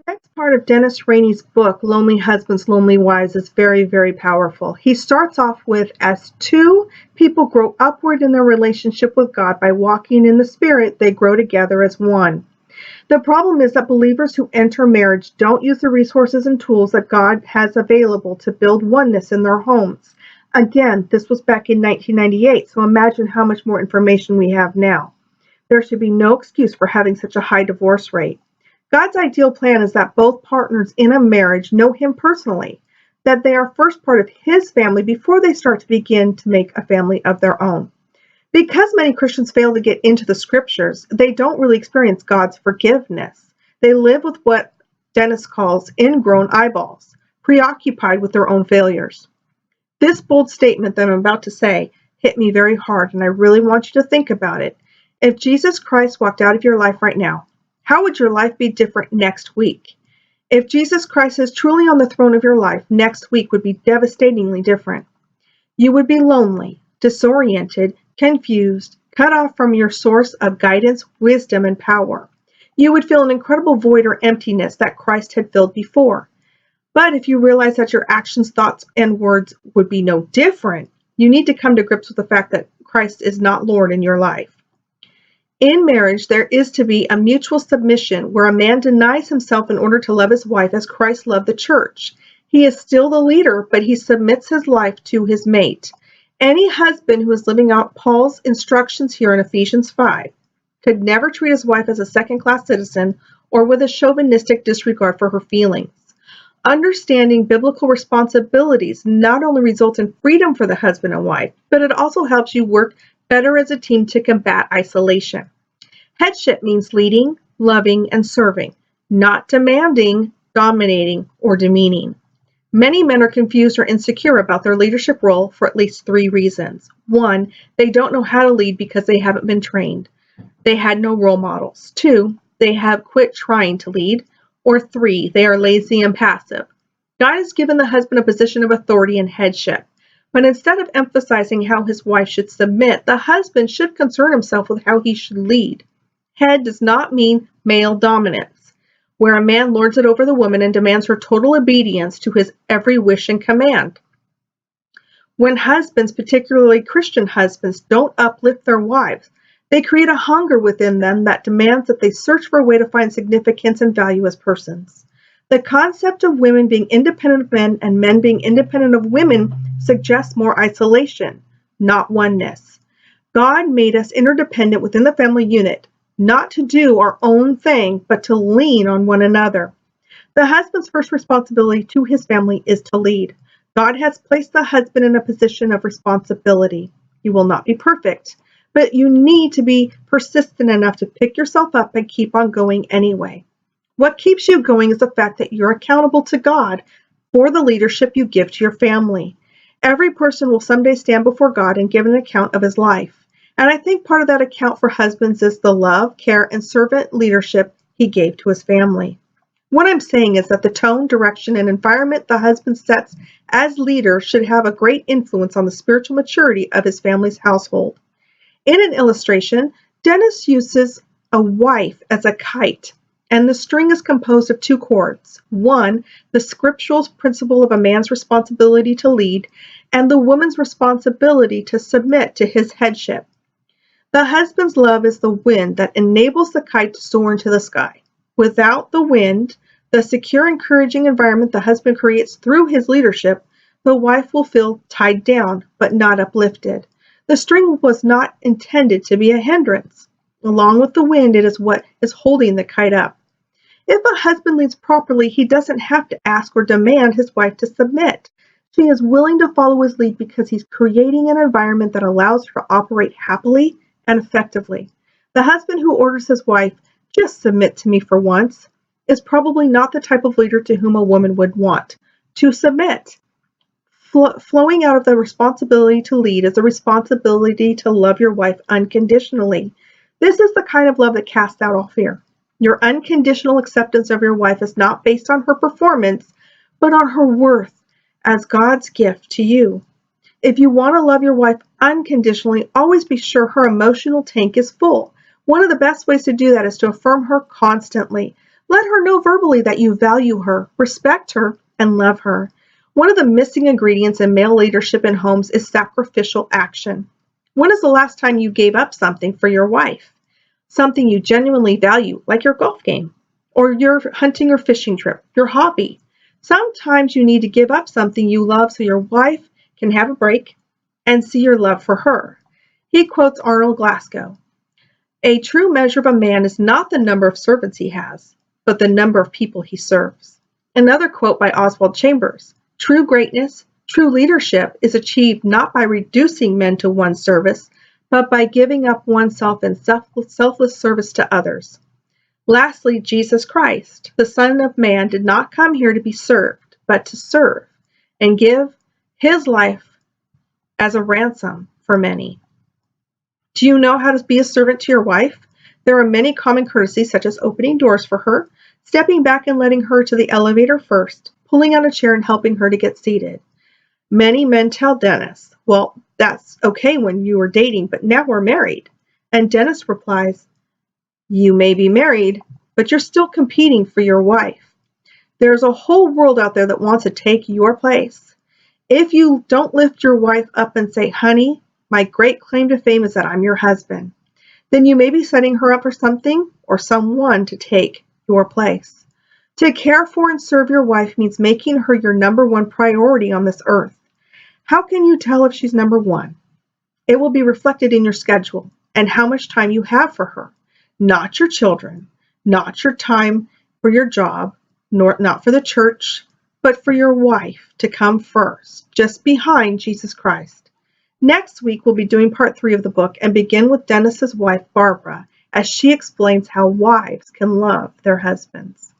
Next part of Dennis Rainey's book, Lonely Husbands, Lonely Wives, is very, very powerful. He starts off with, as two people grow upward in their relationship with God by walking in the Spirit, they grow together as one. The problem is that believers who enter marriage don't use the resources and tools that God has available to build oneness in their homes. Again, this was back in 1998, so imagine how much more information we have now. There should be no excuse for having such a high divorce rate. God's ideal plan is that both partners in a marriage know Him personally, that they are first part of His family before they start to begin to make a family of their own. Because many Christians fail to get into the scriptures, they don't really experience God's forgiveness. They live with what Dennis calls ingrown eyeballs, preoccupied with their own failures. This bold statement that I'm about to say hit me very hard, and I really want you to think about it. If Jesus Christ walked out of your life right now, how would your life be different next week? If Jesus Christ is truly on the throne of your life, next week would be devastatingly different. You would be lonely, disoriented, confused, cut off from your source of guidance, wisdom, and power. You would feel an incredible void or emptiness that Christ had filled before. But if you realize that your actions, thoughts, and words would be no different, you need to come to grips with the fact that Christ is not Lord in your life. In marriage, there is to be a mutual submission where a man denies himself in order to love his wife as Christ loved the church. He is still the leader, but he submits his life to his mate. Any husband who is living out Paul's instructions here in Ephesians 5 could never treat his wife as a second-class citizen or with a chauvinistic disregard for her feelings. Understanding biblical responsibilities not only results in freedom for the husband and wife, but it also helps you work better as a team to combat isolation. Headship means leading, loving, and serving, not demanding, dominating, or demeaning. Many men are confused or insecure about their leadership role for at least 3 reasons. 1, they don't know how to lead because they haven't been trained. They had no role models. 2, they have quit trying to lead. Or 3, they are lazy and passive. God has given the husband a position of authority and headship. But instead of emphasizing how his wife should submit, the husband should concern himself with how he should lead. Head does not mean male dominance, where a man lords it over the woman and demands her total obedience to his every wish and command. When husbands, particularly Christian husbands, don't uplift their wives, they create a hunger within them that demands that they search for a way to find significance and value as persons. The concept of women being independent of men and men being independent of women suggests more isolation, not oneness. God made us interdependent within the family unit, not to do our own thing, but to lean on one another. The husband's first responsibility to his family is to lead. God has placed the husband in a position of responsibility. You will not be perfect, but you need to be persistent enough to pick yourself up and keep on going anyway. What keeps you going is the fact that you're accountable to God for the leadership you give to your family. Every person will someday stand before God and give an account of his life. And I think part of that account for husbands is the love, care, and servant leadership he gave to his family. What I'm saying is that the tone, direction, and environment the husband sets as leader should have a great influence on the spiritual maturity of his family's household. In an illustration, Dennis uses a wife as a kite, and the string is composed of 2 chords. 1, the scriptural principle of a man's responsibility to lead, and the woman's responsibility to submit to his headship. The husband's love is the wind that enables the kite to soar into the sky. Without the wind, the secure, encouraging environment the husband creates through his leadership, the wife will feel tied down, but not uplifted. The string was not intended to be a hindrance. Along with the wind, it is what is holding the kite up. If a husband leads properly, he doesn't have to ask or demand his wife to submit. She is willing to follow his lead because he's creating an environment that allows her to operate happily and effectively. The husband who orders his wife, "Just submit to me for once," is probably not the type of leader to whom a woman would want to submit. Flowing out of the responsibility to lead is the responsibility to love your wife unconditionally. This is the kind of love that casts out all fear. Your unconditional acceptance of your wife is not based on her performance, but on her worth as God's gift to you. If you want to love your wife unconditionally, always be sure her emotional tank is full. One of the best ways to do that is to affirm her constantly. Let her know verbally that you value her, respect her, and love her. One of the missing ingredients in male leadership in homes is sacrificial action. When is the last time you gave up something for your wife? Something you genuinely value, like your golf game, or your hunting or fishing trip, your hobby. Sometimes you need to give up something you love so your wife can have a break and see your love for her. He quotes Arnold Glasgow. A true measure of a man is not the number of servants he has, but the number of people he serves. Another quote by Oswald Chambers. True greatness, true leadership is achieved not by reducing men to one service, but by giving up oneself in selfless service to others. Lastly, Jesus Christ, the Son of Man, did not come here to be served, but to serve and give his life as a ransom for many. Do you know how to be a servant to your wife? There are many common courtesies, such as opening doors for her, stepping back and letting her to the elevator first, pulling on a chair and helping her to get seated. Many men tell Dennis, well, that's okay when you were dating, but now we're married. And Dennis replies, you may be married, but you're still competing for your wife. There's a whole world out there that wants to take your place. If you don't lift your wife up and say, honey, my great claim to fame is that I'm your husband, then you may be setting her up for something or someone to take your place. To care for and serve your wife means making her your number one priority on this earth. How can you tell if she's number one? It will be reflected in your schedule and how much time you have for her, not your children, not your time for your job, not for the church, but for your wife to come first, just behind Jesus Christ. Next week, we'll be doing part 3 of the book and begin with Dennis's wife, Barbara, as she explains how wives can love their husbands.